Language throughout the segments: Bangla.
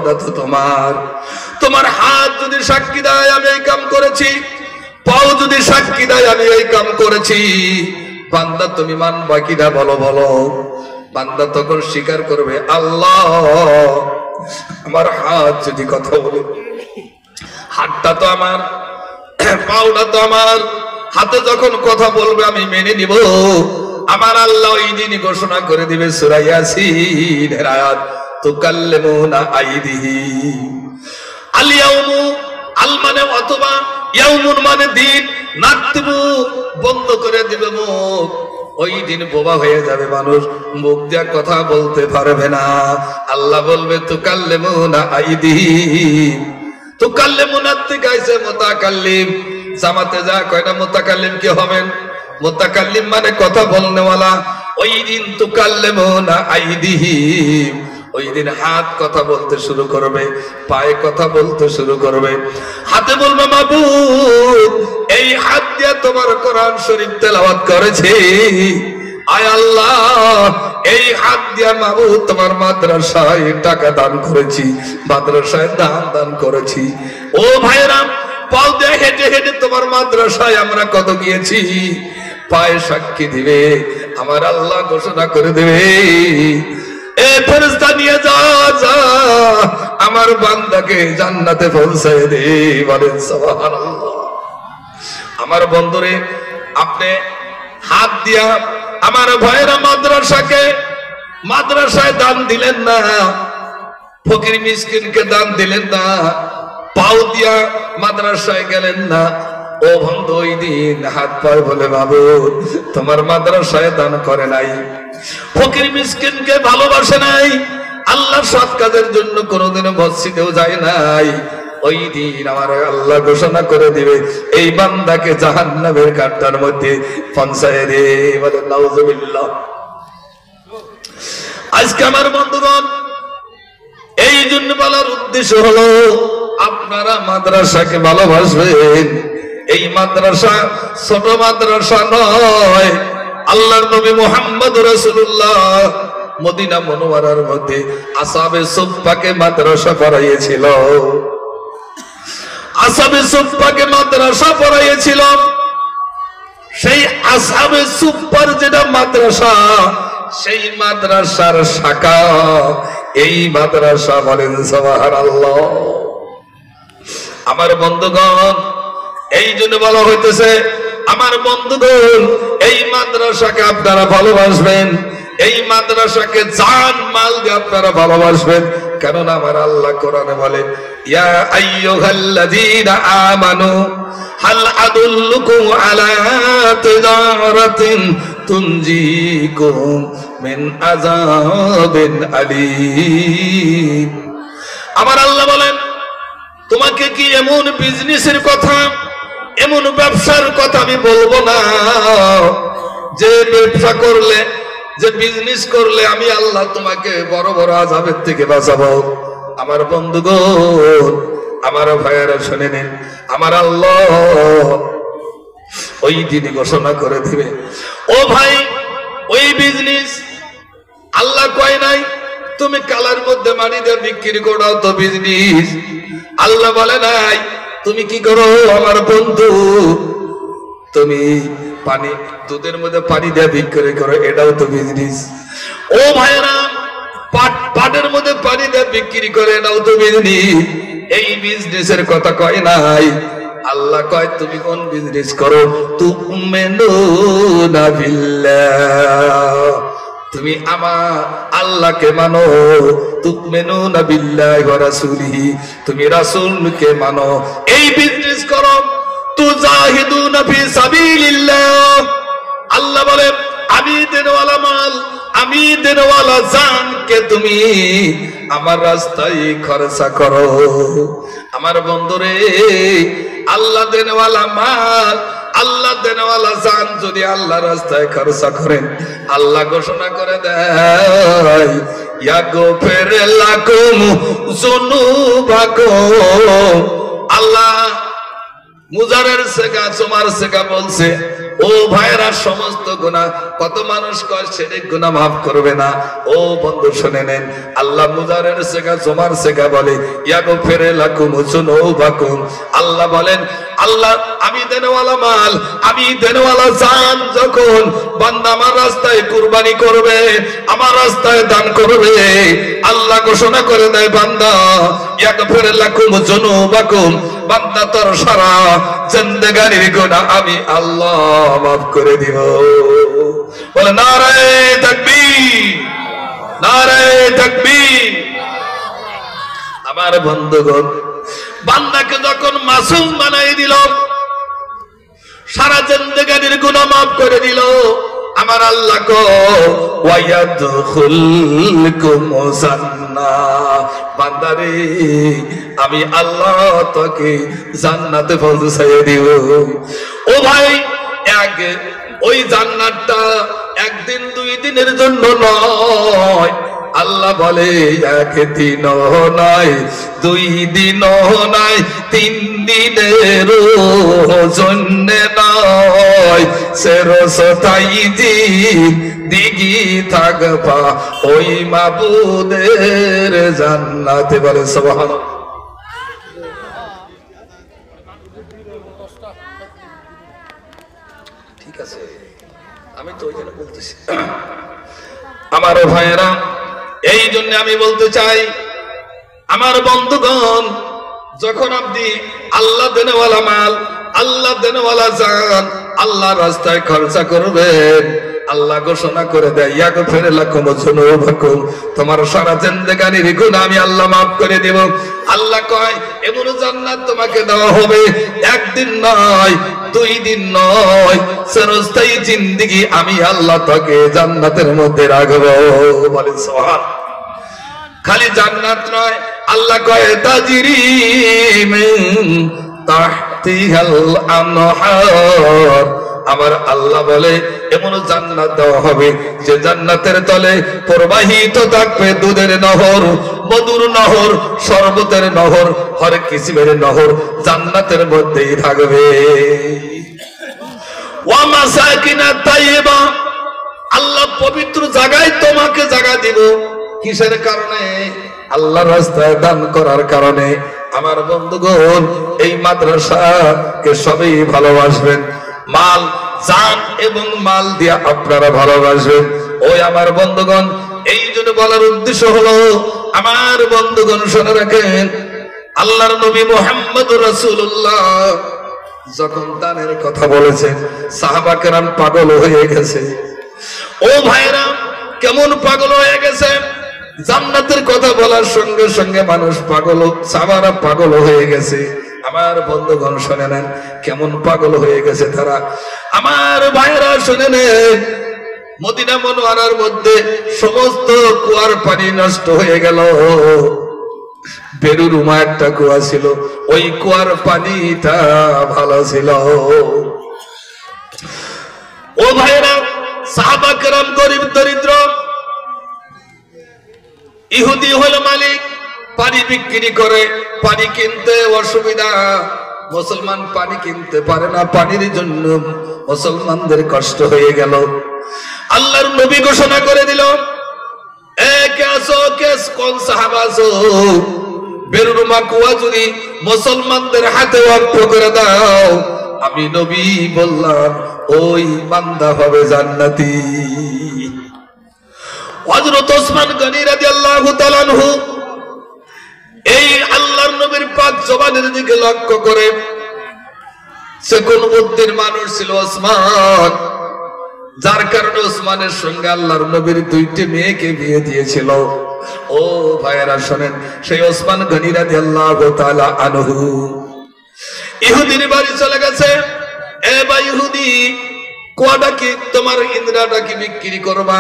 পাওনা তো তোমার। তোমার হাত যদি সাক্ষী দেয় আমি এই কাম করেছি, পাও যদি সাক্ষী দেয় আমি এই কাম করেছি, বান্দা তুমি মানবা কিনা বলো বলো। বান্দা তখন স্বীকার করবে, আল্লাহ আমার হাত যদি কথা বলে, হাতটা তো আমার, পাওটা তো আমার, হাতে যখন কথা বলবে আমি মেনে নিব। আমার আল্লাহ ওই দিন ঘোষণা করে দিবে সূরা ইয়াসিনের আয়াত, তুকাল্লিমুনা আইদিহিম। আল ইয়াউমু, আল মানে অথবা, ইয়াউমুন মানে দিন, নাকতুবু বন্ধ করে দিবে মুখ। ওই দিন বোবা হয়ে যাবে মানুষ, মুখ দিয়ে কথা বলতে পারবে না। আল্লাহ বলবে তুকাল্লিমুনা আইদিহিম। তুকাল্লিমুনা থেকে আইছে মুতাকাল্লিম। জামাতে যা কয়টা মুতাকাল্লিম কি হবেন? মুতাকাল্লিম মানে কথা বলনেওয়ালা। ওই দিন তুকাল্লিমুনা আইদিহিম, ওই দিন হাত কথা বলতে শুরু করবে, পায়ে কথা বলতে শুরু করবে। হাতে বলবে মাবুদ এই হাত দিয়ে তোমার কোরআন শরীফ তেলাওয়াত করেছি, আয় আল্লাহ এই হাত দিয়ে মাবুদ তোমার মাদ্রাসায় টাকা দান করেছি, মাদ্রাসায় দান করেছি। ও ভাইরা, পাও দিয়ে হেঁটে হেঁটে তোমার মাদ্রাসায় আমরা কত গিয়েছি, পায়ে সাক্ষী দিবে, আমার আল্লাহ ঘোষণা করে দেবে, এ ফেরেশতা নিয়ে যা যা আমার বান্দাকে জান্নাতে পৌঁছায় দে। বলেন সুবহানাল্লাহ। আমার বন্ধুরে, আপনি হাত দিয়া আমার ভাইরা মাদ্রাসায় দান দিলেন না, ফকির মিসকিনকে দান দিলেন না, পাও দিয়া মাদ্রাসায় গেলেন না। ও বন্ধু, ওই দিন হাত পায়ে বলে মাবুদ তোমার মাদ্রাসায় দান করে নাই, ফকির মিসকিনকে ভালোবাসে নাই, আল্লাহ সৎ কাজের জন্য কোনোদিনও মসজিদেও যায় নাই। ওই দিন আমার আল্লাহ ঘোষণা করে দিবে এই বান্দাকে জাহান্নামের কাঁটার মধ্যে পৌঁছায় দে। বলে নাউজুবিল্লাহ। আজকে আমার বন্ধুগণ, এই জন্য বলার উদ্দেশ্য হলো আপনারা মাদ্রাসাকে ভালোবাসবেন। এই মাদ্রাসা ছোট মাদ্রাসা নয়। আল্লাহর নবী মুহাম্মদ রাসূলুল্লাহ মদিনা মুনাওয়ারার মধ্যে আসহাবে সুফফাকে মাদ্রাসা পড়াইয়েছিল, আসহাবে সুফফাকে মাদ্রাসা পড়াইয়েছিল। সেই আসহাবে সুফফার যেটা মাদ্রাসা, সেই মাদ্রাসার শাখা এই মাদ্রাসা। বলেন সুবহানাল্লাহ। আমার বন্ধুগণ, এই জন্য বলা হইতেছে আমার বন্ধুগণ এই মাদ্রাসাকে আপনারা ভালোবাসবেন, এই মাদ্রাসাকে জান মাল দিয়ে আপনারা ভালোবাসবেন। কেননা আমার আল্লাহ কোরআনে বলে, ইয়া আইয়ুহাল্লাযীনা আমানু হাল আদুল্লুকুম আলা তিজারাতিন তুনজিকুম মিন আযাবিন আলীম। আমার আল্লাহ বলেন, তোমাকে কি এমন বিজনেসের কথা, এমন ব্যবসার কথা আমি বলবো না যে ব্যবসা করলে, যে বিজনেস করলে আমি আল্লাহ তোমাকে বড় বড় আযাবের থেকে বাঁচাবো। আমার বন্ধুগণ, আমার ভাইয়েরা শুনে নিন, আমার আল্লাহ ওই দিন ঘোষণা করে দিবে, ও ভাই ওই বিজনেস আল্লাহ কয় নাই তুমি কালার মধ্যে মাটি দিয়ে বিক্রি করো তো বিজনেস। আল্লাহ বলে নাই তুমি কি করো আমার বন্ধু, তুমি পানি, দুধের মধ্যে পানি দিয়ে বিক্রি করো, এটাও তো বিজনেস। ও ভাইরা, পাটের মধ্যে পানি দিয়ে বিক্রি করে, এটাও তো বিজনেস। এই বিজনেসের কথা কয় নাই। আল্লাহ কয় তুমি কোন বিজনেস করো, তুমিনুনা বিল্লাহ, তুমি আমার আল্লাহকে মানো, তুমিনুনা বিল্লাহি ওয়া রাসূলিহি, তুমি রাসূলকে মানো, এই বিজনেস করো। তুজাহিদুনা ফি সাবিলিল্লাহ, আল্লাহ বলে আমি দেনওয়ালা মাল, আমি দেনওয়ালা জানকে তুমি আমার রাস্তায় খরচা করো। আমার বন্ধুরে, আল্লাহ দেনওয়ালা মাল, আল্লাহ দেনওয়ালা জান যদি আল্লাহ রাস্তায় খরচা করেন, আল্লাহ ঘোষণা করে দেয় ইয়াগফির লাকুম যুনুবাকুম। আল্লাহ মুজারের সেগা, তোমার সেগা বলছে ও ভাইরা, সমস্ত গুনাহ, কত মানুষ কয় শিরক গুনাহ মাফ করবে না। ও বন্ধু শুনে নেন, আল্লাহ মুজারের সেগা জমার সেগা বলে ইয়াগফির লাকুম যুনুবাকুম। আল্লাহ বলেন, আল্লাহ আমি দেনওয়ালা মাল, আমি দেনওয়ালা জান, যখন বান্দা আমার রাস্তায় কুরবানি করবে, আমার রাস্তায় দান করবে, আল্লাহ ঘোষণা করে দেয় বান্দা ইয়াগফির লাকুম যুনুবাকুম, বান্দা তোর সারা জিন্দেগানির গুনাহ আমি আল্লাহ মাফ করে দিব। বলে নারে তাকবীর, নারে তাকবীর। আমার বন্ধুগণ, বান্দাকে যখন মাসুম বানাই দিল, সারা জিন্দেগানির গুনাহ মাফ করে দিল, আমার আল্লাহ কো ওয়ায়াদখুলকুম জান্নাহ, বান্দারে আমি আল্লাহ তোকে জান্নাতে পৌঁছায় দিব। ও ভাই, ওই জান্নাতটা একদিন দুই দিনের জন্য নয়, আল্লাহ বলে একদিন নয়, দুই দিন নয়, 3 দিনের জন্য নয়, সেরসতাই দিগি থাকবা ওই মাবুদের জান্নাতে। বলে সুবহানাল্লাহ। ঠিক আছে, আমি তো ওই জন্য বলতেছি। আমার ভাইয়েরা, এই জন্য আমি বলতে চাই, আমার বন্ধুগণ, যখন আপনি আল্লাহ দেনওয়ালা মাল, আল্লাহ দেনওয়ালা জান, আল্লাহ রাস্তায় খরচা করবেন, আল্লাহ ঘোষণা করে দেয় ইয়াগফির লাকুম যুনুবাকুম, তোমার সারা জিন্দেগানির গুনাহ আমি আল্লাহ মাফ করে দেব। আল্লাহ কয় এমন জান্নাত তোমাকে দেওয়া হবে, একদিন নয়, 2 দিন নয়, চিরস্থায়ী জিন্দেগি আমি আল্লাহ তোকে জান্নাতের মধ্যে রাখব। বলেন সুবহানাল্লাহ। খালি জান্নাত নয়, আল্লাহ কয় তাজরি মিন তাহতিহাল আনহার, আমার আল্লাহ বলে এমন জান্নাত দেওয়া হবে যে জান্নাতের তলে প্রবাহিত থাকবে দুধের নহর, মধুর নহর, শরবতের নহর, হরেক কিসিমের নহর জান্নাতের মধ্যেই থাকবে। ওয়া মাসাকিনা তাইয়্যিবা, আল্লাহ পবিত্র জায়গায় তোমাকে জায়গা দিব। কিসের কারণে? আল্লাহর রাস্তায় দান করার কারণে। আমার বন্ধুগণ, এই মাদ্রাসাকে সবাই ভালোবাসবেন, মাল জান এবং মাল দিয়া আপনারা ভালোবাসবেন। ওই আমার বন্ধুগণ, এই জন্য বলার উদ্দেশ্য হলো, আমার বন্ধুগণ শুনে রাখেন, আল্লাহর নবী মুহাম্মদুর রাসূলুল্লাহ যখন দানের কথা বলেছেন, সাহাবা কেরাম পাগল হয়ে গেছে। ও ভাইরা, কেমন পাগল হয়ে গেছে? জান্নাতের কথা বলার সঙ্গে সঙ্গে মানুষ পাগল, সাহাবারা পাগল হয়ে গেছে। আমার বন্ধুগণ শুনে নেন, কেমন পাগল হয়ে গেছে তারা। আমার ভাইরা শুনে নেন, মদিনা মুনওয়ারার মধ্যে সমস্ত কুয়ার পানি নষ্ট হয়ে গেল। বেরুরুমা একটা কুয়া ছিল, ওই কুয়ার পানিটা ভালো ছিল। ও ভাইরা, সাহাবা কেরাম গরিব দরিদ্র, ইহুদি হলো মালিক, পানি বিক্রি করে, পানি কিনতে অসুবিধা, মুসলমান পানি কিনতে পারে না, পানির জন্য মুসলমানদের কষ্ট হয়ে গেল। আল্লাহর নবী ঘোষণা করে দিল, কোন সাহাবা আছো, বেরুরুমা কুয়া যদি মুসলমানদের হাতে ওয়াকফ করে দাও, আমি নবী বললাম ওই বান্দা হবে জান্নাতি। হযরত ওসমান গনি রাদিয়াল্লাহু তাআলা আনহু এই আল্লাহর নবীর পাক জবানের দিকে লক্ষ্য করে, সে কোন বুদ্ধির মানুষ ছিল ওসমান, যার কারণে ওসমানের সঙ্গে আল্লাহর নবীর 2টি মেয়েকে বিয়ে দিয়েছিল। ও ভাইয়েরা শোনেন, সেই ওসমান গনি রাদিয়াল্লাহু তাআলা আনহু ইহুদির বাড়ি চলে গেছে। এ ভাই ইহুদি, কুয়াটা কি তোমার, ইন্দ্রাটা কি বিক্রি করবা?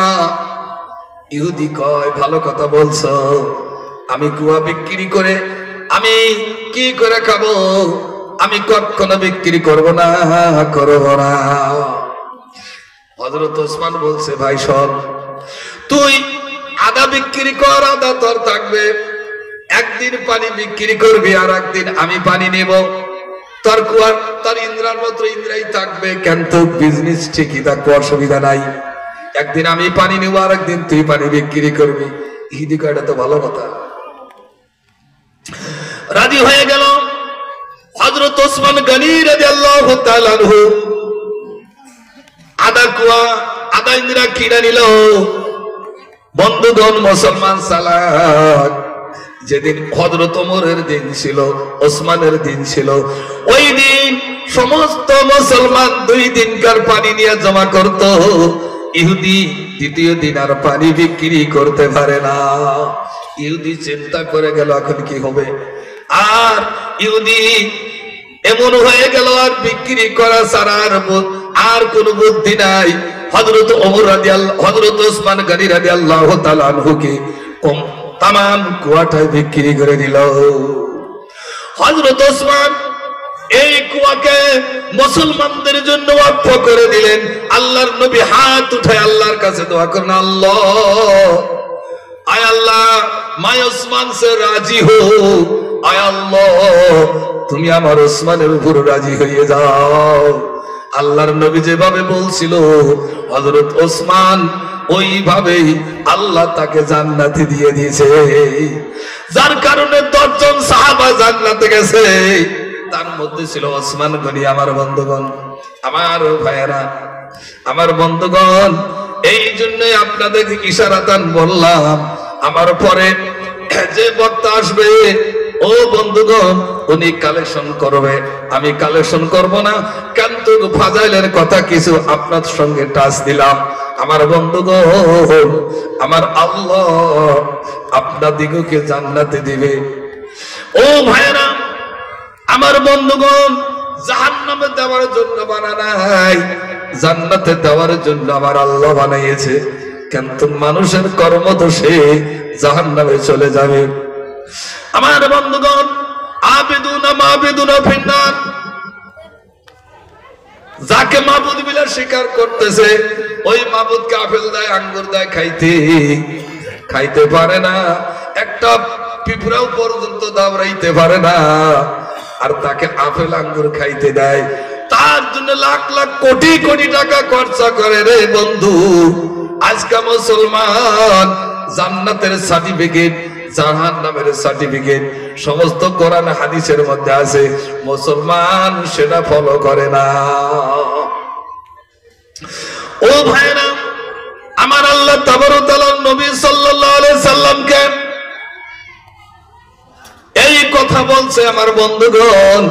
ইহুদি কয়, ভালো কথা বলছো, আমি কুয়া বিক্রি করে আমি কি করে খাবো? আমি কখনো বিক্রি করব না, করব না। হযরত ওসমান বলছে, ভাই শোন, তুই আদা বিক্রি কর, আদা তোর থাকবে, একদিন পানি বিক্রি করবি আর একদিন আমি পানি নেব। তার কুয়ার তার ইন্দ্রার মাত্র ইন্দ্রাই থাকবে, কিন্তু বিজনেস ঠিকই থাকবে, অসুবিধা নাই। একদিন আমি পানি নেবো, আর একদিন তুই পানি বিক্রি করবি, ইদিকে এটা তো ভালো কথা। রাজি হয়ে গেল হযরত ওসমান গনি রাদিয়াল্লাহু তাআলা আনহু। আধা কুয়া আধা ইন্দ্রা কিনে নিল। বন্ধুগণ, মুসলমান সালাক, যেদিন হযরত ওমরের দিন ছিল, ওসমানের দিন ছিল, ওই দিন সমস্ত মুসলমান 2 দিনকার পানি নিয়ে জমা করত। ইহুদি দ্বিতীয় দিন আর পানি বিক্রি করতে পারে না। ইহুদি চিন্তা করে গেল এখন কি হবে। আর ইহুদি এমন হয়ে গেল আর বিক্রি করা ছাড়া আর কোন বুদ্ধি নাই। হযরত ওমর হযরত ওসমান গনি রাদিয়াল্লাহু তাআলা আনহুকে তামাম কুয়াটায় বিক্রি করে দিল। হযরত ওসমান এই কুয়াকে মুসলমানদের জন্য ওয়াকফ করে দিলেন। আল্লাহর নবী হাত উঠায় আল্লাহর কাছে দোয়া করেন, আল্লাহ, আয় আল্লাহ, মাই ওসমান সে রাজি হো, আয় আল্লাহ, তুমি আমার ওসমানের উপর রাজি হয়ে যাও। আল্লাহর নবী যেভাবে বলছিল হযরত ওসমান ওইভাবেই আল্লাহ তাকে জান্নাতে দিয়ে দিয়েছে, যার কারণে 10 জন সাহাবা জান্নাতে গেছে। তার মধ্যে ছিল ওসমান গনি। আমার বন্ধুগণ, আমার ভাইয়েরা, আমার বন্ধুগণ, এই জন্যই আপনাদের ইশারাতান বললাম, আমার পরে যে বক্তা আসবে, ও বন্ধুগণ, উনি কালেকশন করবে, আমি কালেকশন করব না, কিন্তু ফাজাইলের কথা কিছু আপনার সঙ্গে টাচ দিলাম। আমার বন্ধুগণ, আমার আল্লাহ আপনাদিগকে জান্নাতে দিবে। ও ভাইরা, আমার বন্ধুগণ, জাহান্নামে দেওয়ার জন্য বানানো নাই, জান্নাতে দেওয়ার জন্য আমার আল্লাহ বানাইয়েছে। কিন্তু মানুষের কর্মদোষে জাহান্নামে চলে যাবে। আমার বন্ধুগণ, আবেদুনা মাবেদুনা ফিন্নার, যাকে মাবুদ বলে স্বীকার করতেছে, ওই মাবুদকে আপেল দেয়, আঙ্গুর দেয়, খাইতে পারে না। একটা পিঁপড়াও পর্যন্ত দাবড়াইতে পারে না, আর তাকে আপেল আঙ্গুর খাইতে দেয়। তার জন্য লাখ লাখ কোটি কোটি টাকা খরচা করে রে বন্ধু। আজকে মুসলমান জান্নাতের সার্টিফিকেট, জাহান্নামের সার্টিফিকেট সমস্ত কোরআন হাদিসের মধ্যে আছে, মুসলমান সেটা ফলো করে না। ও ভাইরা, আমার আল্লাহ তাবারক তাআলা নবী সাল্লাল্লাহু আলাইহি সাল্লামকে এই কথা বলছে। আমার বন্ধুগণ,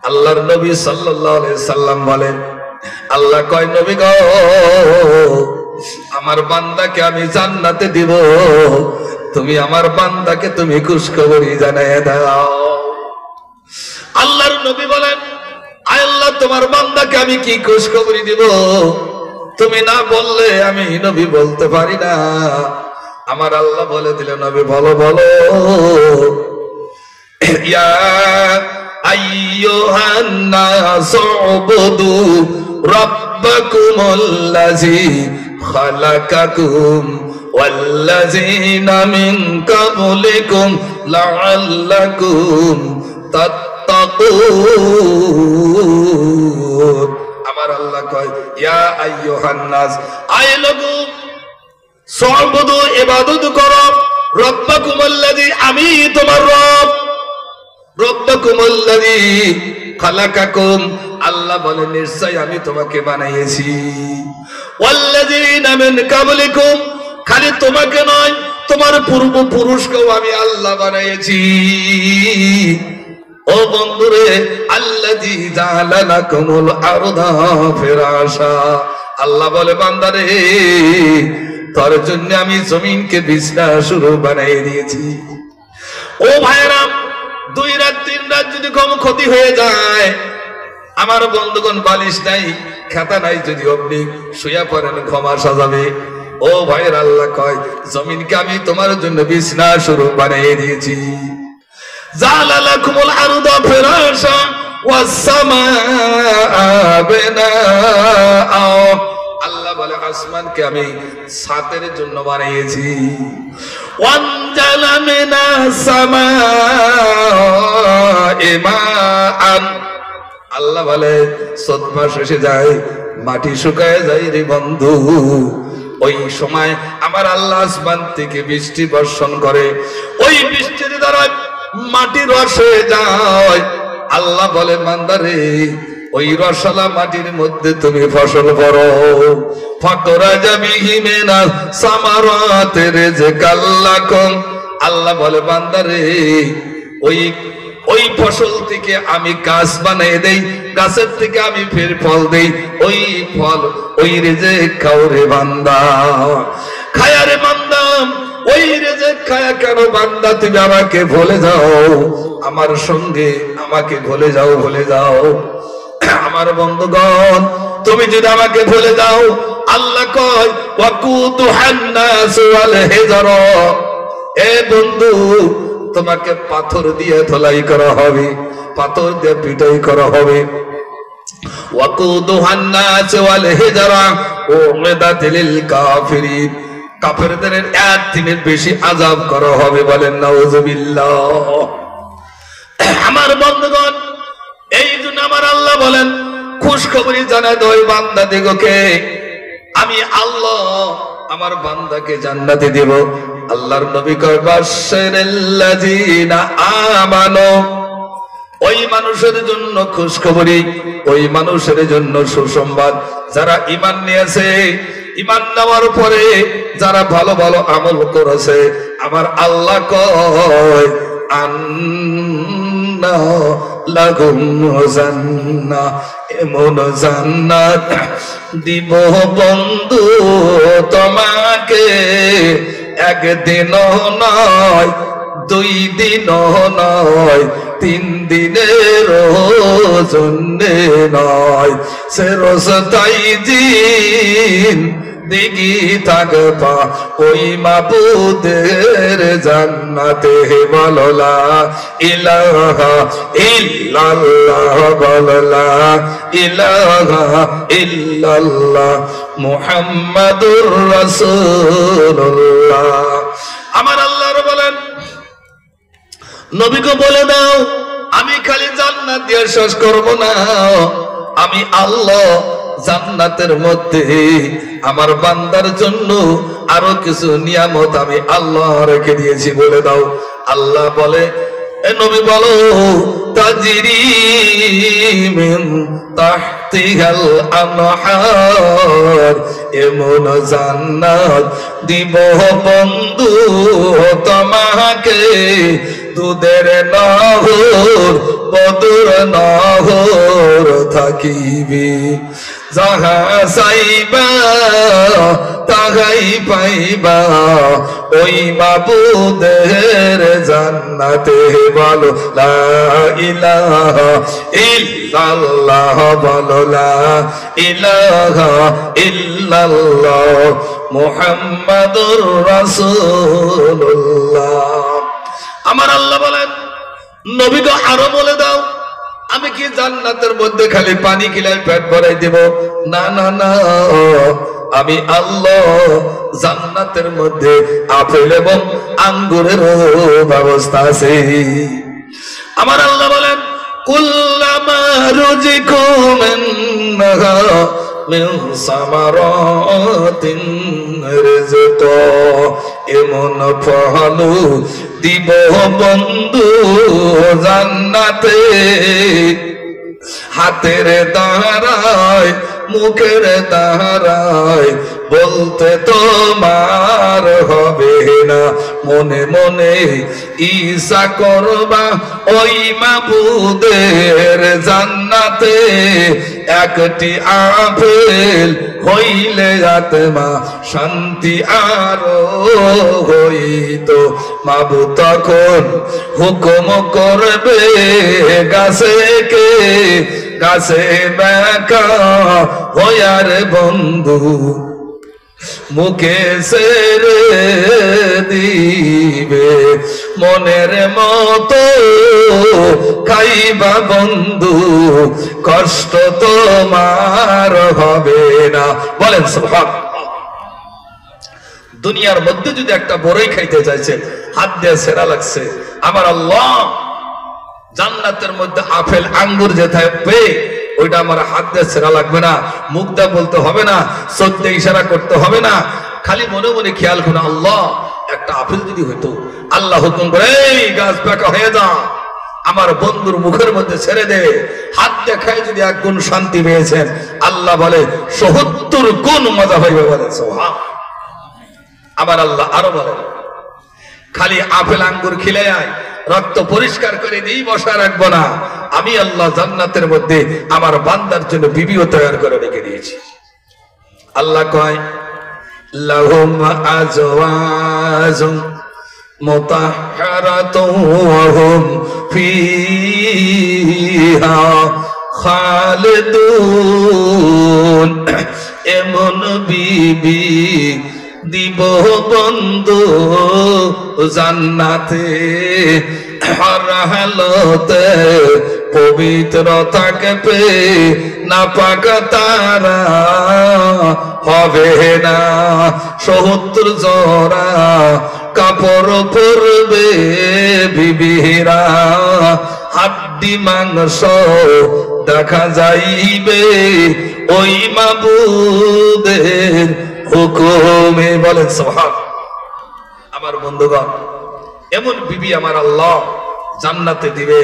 আল্লাহর নবী সাল্লাল্লাহু আলাইহি সাল্লাম বলেন, আল্লাহ কয়, নবী গো, আমার বান্দাকে আমি জান্নাতে দিব, তুমি আমার বান্দাকে তুমি খুশখবরি জানায় দাও। আল্লাহর নবী বলেন, আয় আল্লাহ, তোমার বান্দাকে আমি কি খুশখবরি দিব, তুমি না বললে আমি নবী বলতে পারি না। আমার আল্লাহ বলে দিলেন, নবী বলো বলো, ইয়া আইয়ুহান নাসু উবুদু রাব্বাকুমুল্লাযী খালাকাকুম ওয়াল্লাযীনা মিন ক্বাবলিকুম লাআল্লাকুম তাত্তাকুন। আমার আল্লাহ কয়, ইয়া আইয়ুহান নাস, আয় লোগো, সুবুদু, ইবাদত করো, রাব্বাকুমুল্লাযী, আমি তোমার রব, রাব্বাকুমুল্লাযী খালাকাকুম, আল্লাহ বলে নিশ্চয় আমি তোমাকে বানাইয়েছি, ওয়াল্লাযীনা মিন ক্বাবলিকুম, খালি তোমাকে নয়, তোমার পূর্বপুরুষকেও আমি আল্লাহ বানাইয়েছি। ও বন্ধুরে, আল্লাযী জাআলা লাকুমুল আরদা ফিরাশা, আল্লাহ বলে বান্দারে, তোর জন্য আমি জমিনকে বিছানা শুরু বানিয়ে দিয়েছি। ও ভাইরা, 2 রাত 3 রাত যদি কম ক্ষতি হয়ে যায়, আমার বন্ধুগণ, বালিশ নাই, খাতা নাই, যদি আপনি শুয়ে পড়েন ক্ষমা সাজাবে। ও ভাইয়ের, আল্লাহ কয়, জমিনকে আমি তোমার জন্য বিছানা শুরু বানিয়ে দিয়েছি। জাআলা লাকুমুল আরদা ফিরাশা ওয়াস সামাআ বিনাআ, আল্লাহ বলে আসমানকে আমি ছাদের জন্য বানিয়েছি। ওয়ানজালা মিনাস সামা'i মাআন, আল্লাহ বলে 7 মাস এসে যায়, মাটি শুকায় যায় রে বন্ধু। ওই সময় আমার আল্লাহ আসমান থেকে বৃষ্টি বর্ষণ করে, ওই বৃষ্টির দ্বারা মাটি রসে যায়। আল্লাহ বলে বান্দারে, ওই রসালা মাটির মধ্যে তুমি ফসল করো। ফাকরা যাবিহি মিনা সামারাতি রিজকাল্লাকুম। আল্লাহ বলে বান্দারে, ওই ফসল থেকে আমি গাছ বানিয়ে দেই, গাছের থেকে আমি ফের ফল দেই, ওই ফল ওই রিজিক খাও রে বান্দা। খায়া রে বান্দা, ওই রিজিক খায়া কেন বান্দা তুমি আমাকে ভুলে যাও? আমার সঙ্গে আমাকে ভুলে যাও, ভুলে যাও। আমার বন্ধুগণ, তুমি যদি আমাকে ভুলে যাও, আল্লাহ কয় ওয়াকুতুহান নাস ওয়াল হিজরা, এ বন্ধু তোমাকে পাথর দিয়ে ধোলাই করা হবে, পাথর দিয়ে পিটাই করা হবে। ওয়াকুতুহান নাস ওয়াল হিজরা উমিদাত লিল কাফিরিন, কাফেরদের এক দিনের বেশি আযাব করা হবে। বলেন নাউযুবিল্লাহ। আমার বন্ধুগণ, এই জন্য আমার আল্লাহ বলেন খুশখবরি জানায় দই বান্দা দিগকে, আমি আল্লাহ আমার বান্দাকে জান্নাতে দেব। আল্লাহর নবী কয় বাশশিরিল্লাযিনা আমানু, ওই মানুষের জন্য খুশখবরি, ওই মানুষের জন্য সুসংবাদ যারা ঈমান নিয়েছে, ঈমান নেওয়ার পরে যারা ভালো ভালো আমল করেছে। আমার আল্লাহ কয় আন্না লাহুম জান্নাহ, এমন জান্নাত দিব বন্ধু তোমাকে, একদিনও নয়, 2 দিনও নয়, 3 দিনের জন্যে নয়, সে রোজতাই দিন দিগি থাকবা ওই মাবুদের জান্নাতে। বলো লা ইলাহা ইল্লাল্লাহ, বলো লা ইলাহা ইল্লাল্লাহ মুহাম্মাদুর রাসূলুল্লাহ। আমার আল্লাহ বলেন নবীকে বলে দাও, আমি খালি জান্নাত দিয়ে শেষ করব না, আমি আল্লাহ জান্নাতের মধ্যে আমার বান্দার জন্য আরো কিছু নিয়ামত আমি আল্লাহ রেখে দিয়েছি। বলে দাও। আল্লাহ বলে, এ নবী বলো, তাজরি মিন তাহতিহাল আনহার, এমন জান্নাত দিব বন্ধু তোমাকে, দুধের নহর বদুর নহর থাকিবি, যাহা চাইবা তাহাই পাইবা ওই মাবুদের জান্নাতে। বলো লা ইলাহা ইল্লাল্লাহ, বলো লা ইলাহা ইল্লাল্লাহ মুহাম্মাদুর রাসূলুল্লাহ। আমার আল্লাহ বলেন নবীকে আরো বলে দাও, আমি কি জান্নাতের মধ্যে খালি পানি খিলাই পেট ভরাই দেব? না না না, আমি আল্লাহ জান্নাতের মধ্যে আপেল এবং আঙ্গুরের ব্যবস্থা আছে। আমার আল্লাহ বলেন কুল্লামা রুজিকু মিনহা মিন সামারাতিন রিজকা, এমন ফল দিব বন্ধু জান্নাতে, হাতের দ্বারায় মুখের দ্বারায় বলতে তোমার হবে না, মনে মনে ঈশা করবা ওই মাবুদের জান্নাতে। একটি আপেল হইলে আত্মা শান্তি আরো হইত, মাবুদ তখন হুকুম করবে গাছে কে, গাছে বেকা হয়ার বন্ধু মুখে সেরে দিবে, মনের মতো খাইবা বন্ধু, কষ্ট তোমার হবে না। বলেন সুবহানাল্লাহ। দুনিয়ার মধ্যে যদি একটা বড়ই খাইতে চাইছে, হাত দিয়ে সেরা লাগছে, আমার আল্লাহ জান্নাতের মধ্যে আপেল আঙ্গুর যেথায় পেয়ে ওইটা আমার হাত দিয়ে ছেড়া লাগবে না, মুখ দিয়ে বলতে হবে না, চোখ দিয়ে ইশারা করতে হবে না, খালি মনে মনে খেয়াল করুন, আল্লাহ একটা আপেল যদি হইতো, আল্লাহ হুকুম করে এই গাছ পাকা হয়ে যা, আমার বন্ধুর মুখের মধ্যে ছেড়ে দে, হাত দেখায় যদি 1 গুণ শান্তি পেয়েছেন, আল্লাহ বলে ৭০ গুণ মজা হইবে বলে সুবহান। আবার আল্লাহ আরো বলে খালি আপেল আঙ্গুর খিলে আয়, রক্ত পরিষ্কার করে দিই, বসা রাখবো না, আমি আল্লাহ জান্নাতের মধ্যে আমার বান্দার জন্য বিবিও তৈরি করে রেখে দিয়েছি। আল্লাহ কয় লাহুম আজওয়াজুম মুতাহহারাতুন ওয়া হুম ফিহা খালিদুন, এমন বিবি দিব বন্ধু জান্নাতে, হর হালতে পবিত্র থাকবে, নাপাক তারা হবে না, ৭০ জোড়া কাপড় পরবে বিবিরা, হাড্ডি মাংস দেখা যাইবে ওই মাবুদের হুকুমে, বলেন সুবহান। আমার বন্ধুগণ, এমন বিবি আমার আল্লাহ জান্নাতে দিবে।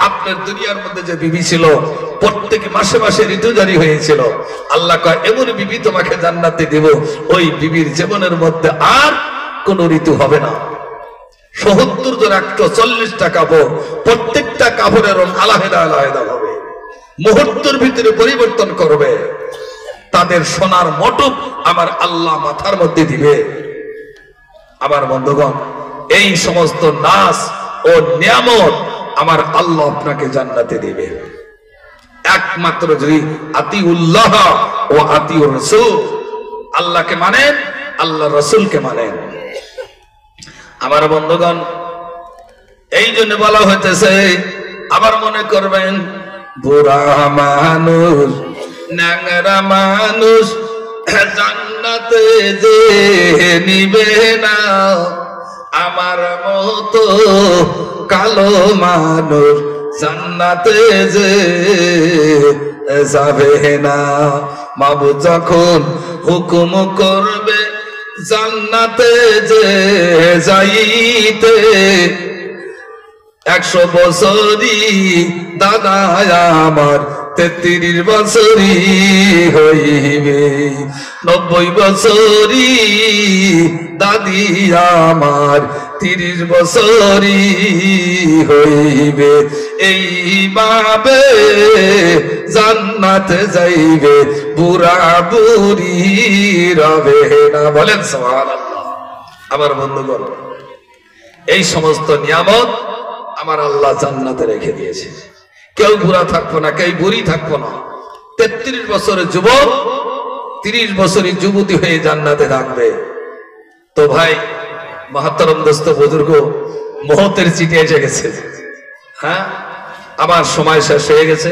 আপনার দুনিয়ার মধ্যে যে বিবি ছিল, প্রত্যেক মাসে মাসে ঋতু জারি হয়েছিল, আল্লাহ কয় এমন বিবি তোমাকে জান্নাতে দিব, ওই বিবির জীবনের মধ্যে আর কোন ঋতু হবে না। ৭০ জন ১৪০টা কাপড়, প্রত্যেকটা কাপড়ের রং আলাদা আলাদা হবে, মুহূর্তের ভিতরে পরিবর্তন করবে, তাদের সোনার মটক আমার আল্লাহ মাথার মধ্যে দিবে। আমার বন্ধুগণ, এই সমস্ত নাস ও নিয়ামত আমার আল্লাহ আপনাকে জান্নাতে দিবে, একমাত্র যদি আতিউল্লাহ ও আতিউর রাসূল, আল্লাহকে মানেন, আল্লাহ রাসূলকে মানেন। আমার বন্ধুগণ, এই জন্য বলা হইতেছে, আবার মনে করবেন বুড়া মানুষ ন্যাংরা মানুষ জান্নাতে যে নিবে না, আমার মতো কালো মানুষ জান্নাতে যে যাবে না। মাবুদ যখন হুকুম করবে জান্নাতে যে যাইতে, 100 বছরই দাদা আমার 33 বছরই হইবে, 90 বছরই দাদি আমার 30 বছরই হইবে, এইভাবে জান্নাতে যাইবে বুড়া বুড়ি রবে না, বলেন সুবহানাল্লাহ। আমার বন্ধুগণ, এই সমস্ত নিয়ামত আমার আল্লাহ জান্নাতে রেখে দিয়েছে। কেউ বুড়া থাকবো না, কেউ বুড়ি থাকবো না, 33 বছরের যুবক 30 বছরের যুবতী হয়ে জান্নাতে থাকবে। তো ভাই মহতরম দোস্ত বুজুর্গ, মহতের চিঠি এসে গেছে, হ্যাঁ আমার সময় শেষ হয়ে গেছে,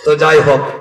তো যাই হোক।